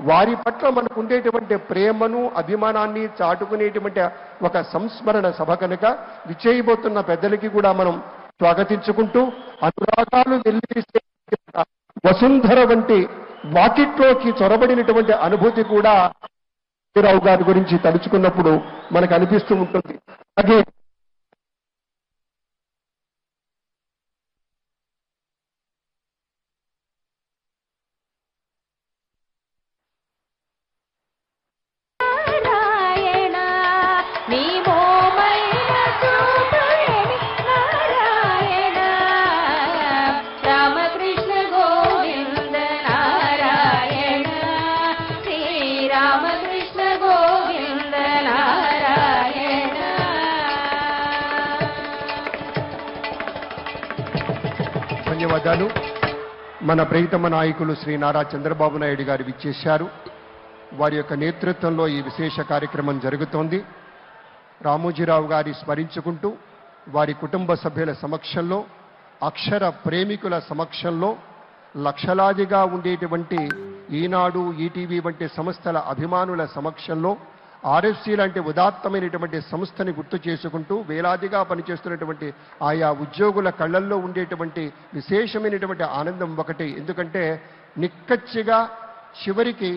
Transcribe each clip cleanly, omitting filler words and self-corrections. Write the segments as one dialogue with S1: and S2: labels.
S1: వారి పట్ల మనకు ఉండేటువంటి ప్రేమను అభిమానాన్ని చాటుకునేటువంటి ఒక సంస్మరణ సభ కనుక విచేయబోతున్న పెద్దలకి కూడా మనం స్వాగతించుకుంటూ అనురాగాలు వెల్లివిరిసే వసుంధర వంటి వాకిట్లోకి చొరబడినటువంటి అనుభూతి కూడా రావు గారి గురించి తలుచుకున్నప్పుడు మనకు అనిపిస్తూ ఉంటుంది. అలాగే ధన్యవాదాలు. మన ప్రియతమ నాయకులు శ్రీ నారా చంద్రబాబు నాయుడు గారు విచ్చేశారు. వారి యొక్క నేతృత్వంలో ఈ విశేష కార్యక్రమం జరుగుతోంది. రామోజీరావు గారి స్మరించుకుంటూ వారి కుటుంబ సభ్యుల సమక్షంలో, అక్షర ప్రేమికుల సమక్షంలో, లక్షలాదిగా ఉండేటువంటి ఈనాడు, ఈటీవీ వంటి సంస్థల అభిమానుల సమక్షంలో, ఆర్ఎఫ్సి లాంటి ఉదాత్తమైనటువంటి సంస్థని గుర్తు చేసుకుంటూ వేలాదిగా పనిచేస్తున్నటువంటి ఆయా ఉద్యోగుల కళ్ళల్లో ఉండేటువంటి విశేషమైనటువంటి ఆనందం ఒకటి. ఎందుకంటే నిక్కచ్చిగా చివరికి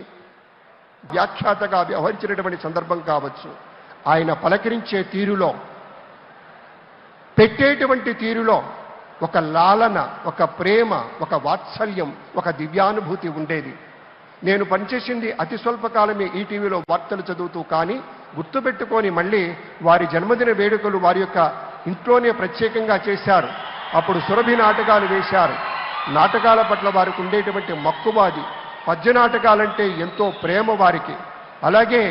S1: వ్యాఖ్యాతగా వ్యవహరించినటువంటి సందర్భం కావచ్చు. ఆయన పలకరించే తీరులో, పెట్టేటువంటి తీరులో ఒక లాలన, ఒక ప్రేమ, ఒక వాత్సల్యం, ఒక దివ్యానుభూతి ఉండేది. నేను పనిచేసింది అతి స్వల్పకాలమే ఈటీవీలో వార్తలు చదువుతూ, కానీ గుర్తుపెట్టుకొని మళ్ళీ వారి జన్మదిన వేడుకలు వారి యొక్క ఇంట్లోనే ప్రత్యేకంగా చేశారు. అప్పుడు సురభి నాటకాలు వేశారు. నాటకాల పట్ల వారికి ఉండేటువంటి మక్కువాది, పద్య నాటకాలంటే ఎంతో ప్రేమ వారికి. అలాగే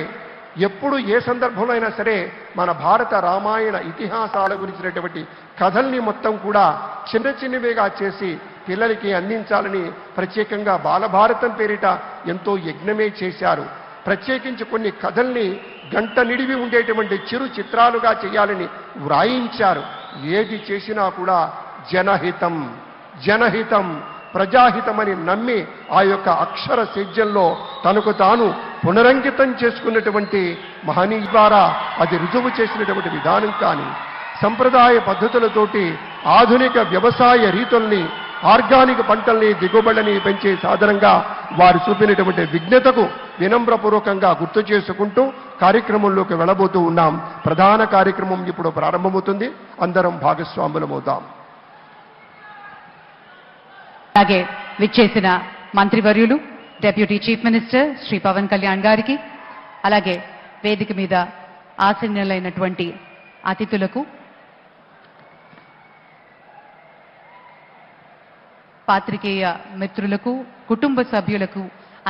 S1: ఎప్పుడు ఏ సందర్భంలో అయినా సరే మన భారత రామాయణ ఇతిహాసాల గురించినటువంటి కథల్ని మొత్తం కూడా చిన్న చిన్నవిగా చేసి పిల్లలకి అందించాలని ప్రత్యేకంగా బాలభారతం పేరిట ఎంతో యజ్ఞమే చేశారు. ప్రత్యేకించి కొన్ని కథల్ని గంట నిడివి ఉండేటువంటి చిరు చిత్రాలుగా చేయాలని వ్రాయించారు. ఏది చేసినా కూడా జనహితం, జనహితం, ప్రజాహితమని నమ్మి ఆ యొక్క అక్షర సేద్యంలో తనకు తాను పునరంకితం చేసుకున్నటువంటి మహనీయుల ద్వారా అది రుజువు చేసినటువంటి విధానం కానీ, సంప్రదాయ పద్ధతులతోటి ఆధునిక వ్యవసాయ రీతుల్ని, ఆర్గానిక్ పంటల్ని, దిగుబడిని పెంచే సాధనంగా వారు చూపినటువంటి విజ్ఞతకు వినమ్రపూర్వకంగా గుర్తు చేసుకుంటూ కార్యక్రమంలోకి వెళ్ళబోతూ ఉన్నాం. ప్రధాన కార్యక్రమం ఇప్పుడు ప్రారంభమవుతుంది. అందరం భాగస్వాములమవుతాం.
S2: అలాగే విచ్చేసిన మంత్రివర్యులు, deputy chief minister Shri Pawan Kalyan గారికి, అలాగే వేదిక మీద ఆసీనులైనటువంటి అతిథులకు, పాత్రికేయ మిత్రులకు, కుటుంబ సభ్యులకు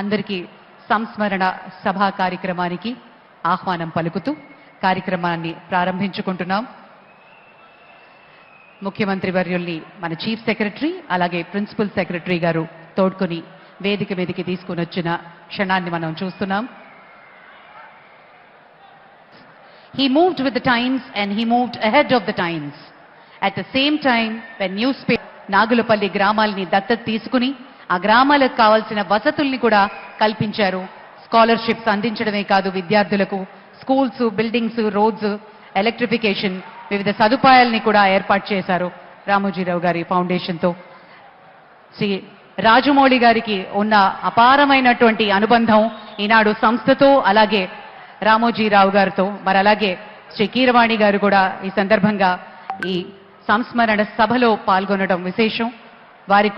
S2: అందరికీ సంస్మరణ సభా కార్యక్రమానికి ఆహ్వానం పలుకుతూ కార్యక్రమాన్ని ప్రారంభించుకుంటున్నాం. ముఖ్యమంత్రి వర్యుల్ని మన చీఫ్ సెక్రటరీ అలాగే ప్రిన్సిపల్ సెక్రటరీ గారు తోడ్కొని వేదిక మీదకి తీసుకుని వచ్చిన క్షణాన్ని మనం చూస్తున్నాం. He moved with the times and he moved ahead of the times. At the same time, when newspaper Nagulapalli గ్రామాల్ని దత్తత తీసుకుని ఆ గ్రామాలకు కావాల్సిన వసతుల్ని కూడా కల్పించారు. స్కాలర్షిప్స్ అందించడమే కాదు, విద్యార్థులకు స్కూల్స్, బిల్డింగ్స్, రోడ్స్, ఎలక్ట్రిఫికేషన్, వివిధ సదుపాయాల్ని కూడా ఏర్పాటు చేశారు రామోజీరావు గారి ఫౌండేషన్తో. శ్రీ రాజమౌళి గారికి ఉన్న అపారమైనటువంటి అనుబంధం ఈనాడు సంస్థతో, అలాగే రామోజీరావు గారితో. మరి అలాగే శ్రీ కీరవాణి గారు కూడా ఈ సందర్భంగా ఈ సంస్మరణ సభలో పాల్గొనడం విశేషం. వారికి